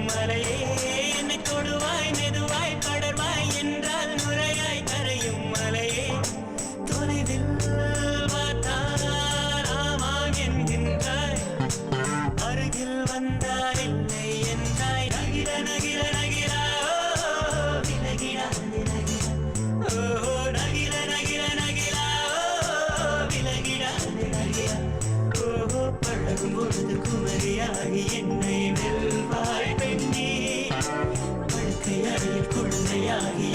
மலையே என்னை தொடுவாய் மெதுவாய் படர்வாய் என்றால் முறையாய் கரையும் மலையே தொலைவில் பார்த்தால் ஆமாம் என்கின்றாய் அருகில் வந்தால் இல்லை என்றாய் நகிர நகிர நகிரா விலகிடா விலகிடா ஓஹோ நகிர நகிர நகிரா விலகிடா விலகிடா ஓஹோ பழகும் பொழுது குமரியாகி என்னை வெல்வாய் பெண்ணே படுக்கை அறையில் குழந்தையாகி